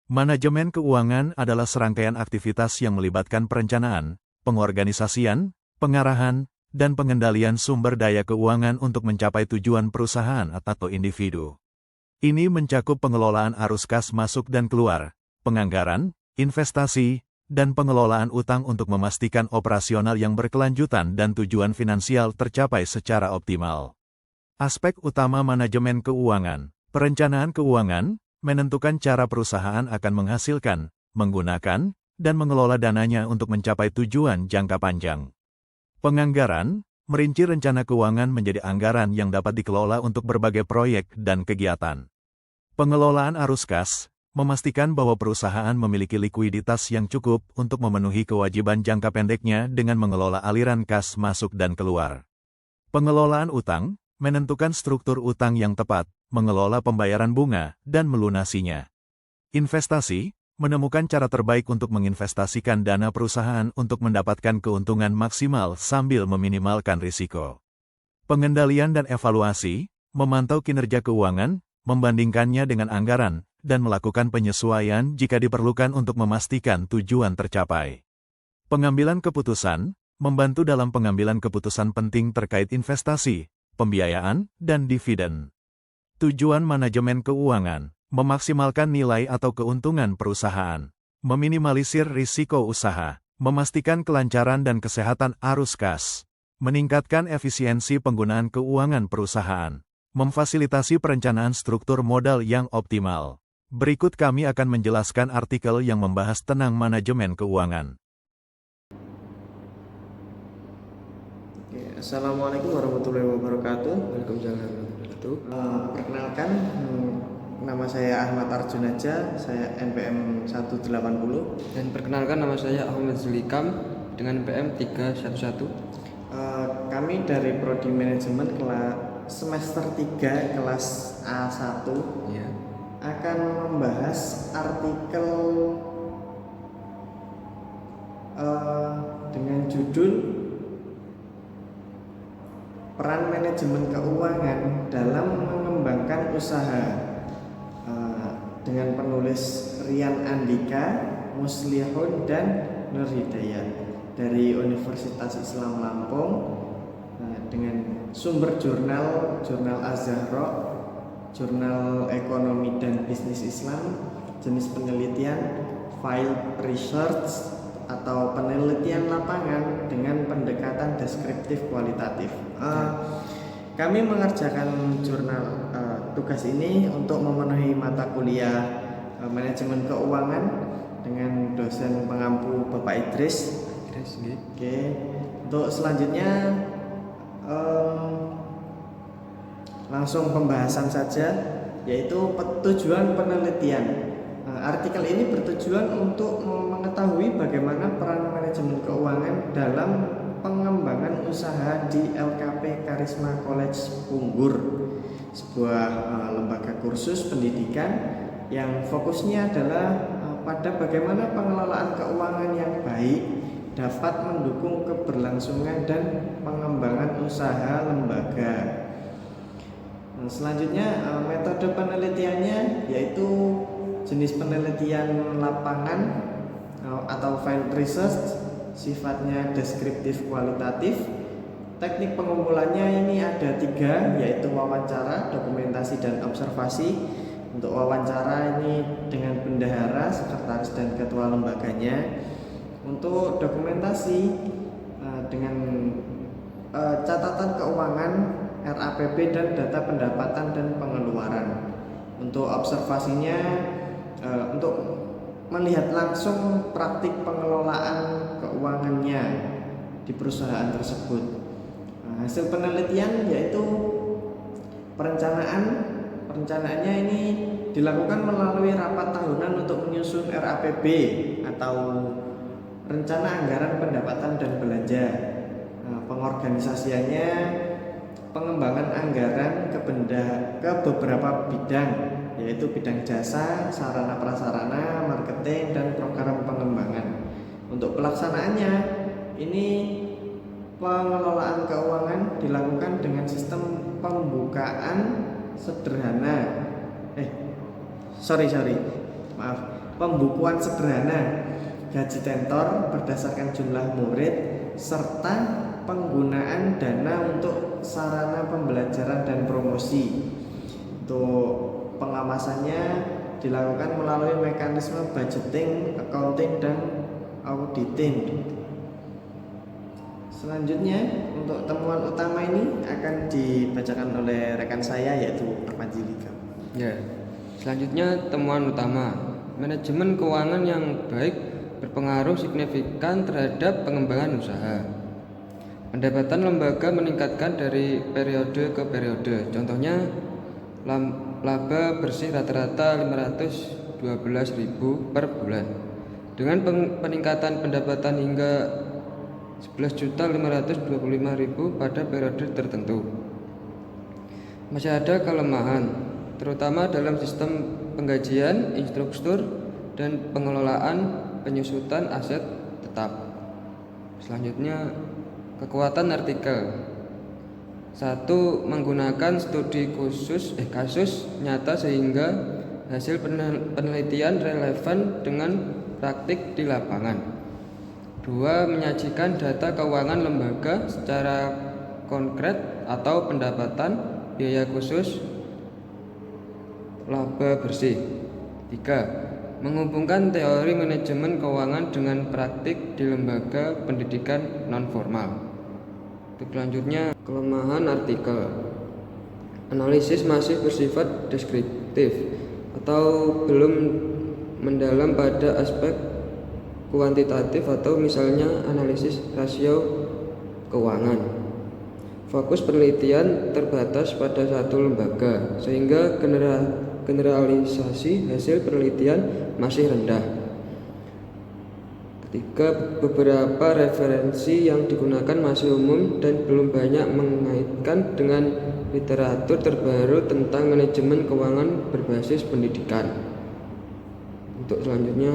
Manajemen keuangan adalah serangkaian aktivitas yang melibatkan perencanaan, pengorganisasian, pengarahan, dan pengendalian sumber daya keuangan untuk mencapai tujuan perusahaan atau individu. Ini mencakup pengelolaan arus kas masuk dan keluar, penganggaran, investasi, dan pengelolaan utang untuk memastikan operasional yang berkelanjutan dan tujuan finansial tercapai secara optimal. Aspek utama manajemen keuangan, perencanaan keuangan, menentukan cara perusahaan akan menghasilkan, menggunakan, dan mengelola dananya untuk mencapai tujuan jangka panjang. Penganggaran, merinci rencana keuangan menjadi anggaran yang dapat dikelola untuk berbagai proyek dan kegiatan. Pengelolaan arus kas, memastikan bahwa perusahaan memiliki likuiditas yang cukup untuk memenuhi kewajiban jangka pendeknya dengan mengelola aliran kas masuk dan keluar. Pengelolaan utang, menentukan struktur utang yang tepat, mengelola pembayaran bunga, dan melunasinya. Investasi, menemukan cara terbaik untuk menginvestasikan dana perusahaan untuk mendapatkan keuntungan maksimal sambil meminimalkan risiko. Pengendalian dan evaluasi, memantau kinerja keuangan, membandingkannya dengan anggaran, dan melakukan penyesuaian jika diperlukan untuk memastikan tujuan tercapai. Pengambilan keputusan, membantu dalam pengambilan keputusan penting terkait investasi, pembiayaan, dan dividen. Tujuan manajemen keuangan, memaksimalkan nilai atau keuntungan perusahaan, meminimalisir risiko usaha, memastikan kelancaran dan kesehatan arus kas, meningkatkan efisiensi penggunaan keuangan perusahaan, memfasilitasi perencanaan struktur modal yang optimal. Berikut kami akan menjelaskan artikel yang membahas tentang manajemen keuangan. Assalamualaikum warahmatullahi wabarakatuh. Waalaikumsalam warahmatullahi wabarakatuh. Perkenalkan, nama saya Ahmad Arjunaja, saya NPM 180. Dan perkenalkan, nama saya Ahmad Zulikam dengan NPM 311. Kami dari Prodi Manajemen semester 3 kelas A1 Ya. akan membahas artikel dengan judul Peran Manajemen Keuangan dalam Mengembangkan Usaha, dengan penulis Rian Andika, Muslihun, dan Nur Hidayat dari Universitas Islam Lampung, dengan sumber jurnal Az-Zahra, Jurnal Ekonomi dan Bisnis Islam, jenis penelitian field research atau penelitian lapangan dengan pendekatan deskriptif kualitatif. Kami mengerjakan jurnal tugas ini untuk memenuhi mata kuliah manajemen keuangan dengan dosen pengampu Bapak Idris. Oke. Untuk selanjutnya langsung pembahasan saja, yaitu tujuan penelitian. Artikel ini bertujuan untuk mengetahui bagaimana peran manajemen keuangan dalam pengembangan usaha di LKP Karisma College Punggur, sebuah lembaga kursus pendidikan yang fokusnya adalah pada bagaimana pengelolaan keuangan yang baik dapat mendukung keberlangsungan dan pengembangan usaha lembaga. Selanjutnya, metode penelitiannya yaitu jenis penelitian lapangan atau field research, sifatnya deskriptif kualitatif. Teknik pengumpulannya ini ada 3, yaitu wawancara, dokumentasi, dan observasi. Untuk wawancara ini dengan bendahara, sekretaris, dan ketua lembaganya. Untuk dokumentasi dengan catatan keuangan, RAPP, dan data pendapatan dan pengeluaran. Untuk observasinya untuk melihat langsung praktik pengelolaan keuangannya di perusahaan tersebut. Hasil penelitian yaitu perencanaannya ini dilakukan melalui rapat tahunan untuk menyusun RAPB atau rencana anggaran pendapatan dan belanja. Pengorganisasiannya pengembangan anggaran ke beberapa bidang, yaitu bidang jasa, sarana prasarana, marketing, dan program pengembangan. Untuk pelaksanaannya, ini pengelolaan keuangan dilakukan dengan sistem pembukaan sederhana. pembukuan sederhana, gaji tentor berdasarkan jumlah murid, serta penggunaan dana untuk sarana pembelajaran dan promosi. Untuk pengawasannya dilakukan melalui mekanisme budgeting, accounting, dan auditing. Selanjutnya untuk temuan utama ini akan dibacakan oleh rekan saya yaitu Pak Panjilika. Ya. Selanjutnya temuan utama. Manajemen keuangan yang baik berpengaruh signifikan terhadap pengembangan usaha. Pendapatan lembaga meningkatkan dari periode ke periode. Contohnya laba bersih rata-rata 512.000 per bulan. Dengan peningkatan pendapatan hingga 11.525.000 pada periode tertentu. Masih ada kelemahan, terutama dalam sistem penggajian, instruktur, dan pengelolaan penyusutan aset tetap. Selanjutnya, kekuatan artikel. 1. Menggunakan studi kasus nyata sehingga hasil penelitian relevan dengan praktik di lapangan. 2. Menyajikan data keuangan lembaga secara konkret atau pendapatan, biaya khusus, laba bersih. 3. Menghubungkan teori manajemen keuangan dengan praktik di lembaga pendidikan non-formal. Untuk selanjutnya, kelemahan artikel. Analisis masih bersifat deskriptif atau belum mendalam pada aspek kuantitatif atau misalnya analisis rasio keuangan. Fokus penelitian terbatas pada satu lembaga sehingga generalisasi hasil penelitian masih rendah. Ketiga, beberapa referensi yang digunakan masih umum dan belum banyak mengaitkan dengan literatur terbaru tentang manajemen keuangan berbasis pendidikan. Untuk selanjutnya,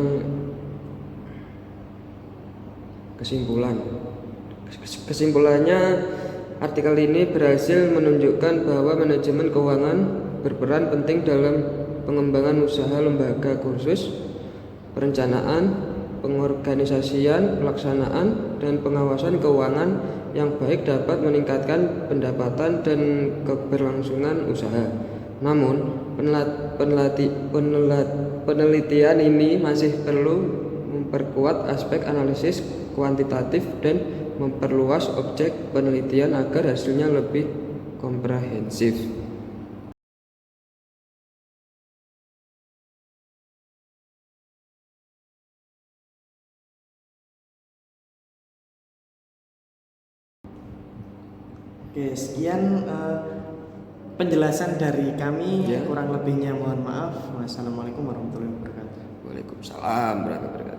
kesimpulannya, artikel ini berhasil menunjukkan bahwa manajemen keuangan berperan penting dalam pengembangan usaha lembaga kursus, perencanaan, pengorganisasian, pelaksanaan, dan pengawasan keuangan yang baik dapat meningkatkan pendapatan dan keberlangsungan usaha. Namun, penelitian ini masih perlu memperkuat aspek analisis kuantitatif dan memperluas objek penelitian agar hasilnya lebih komprehensif. Oke, sekian penjelasan dari kami. Ya. Kurang lebihnya mohon maaf. Wassalamualaikum warahmatullahi wabarakatuh. Waalaikumsalam warahmatullahi wabarakatuh.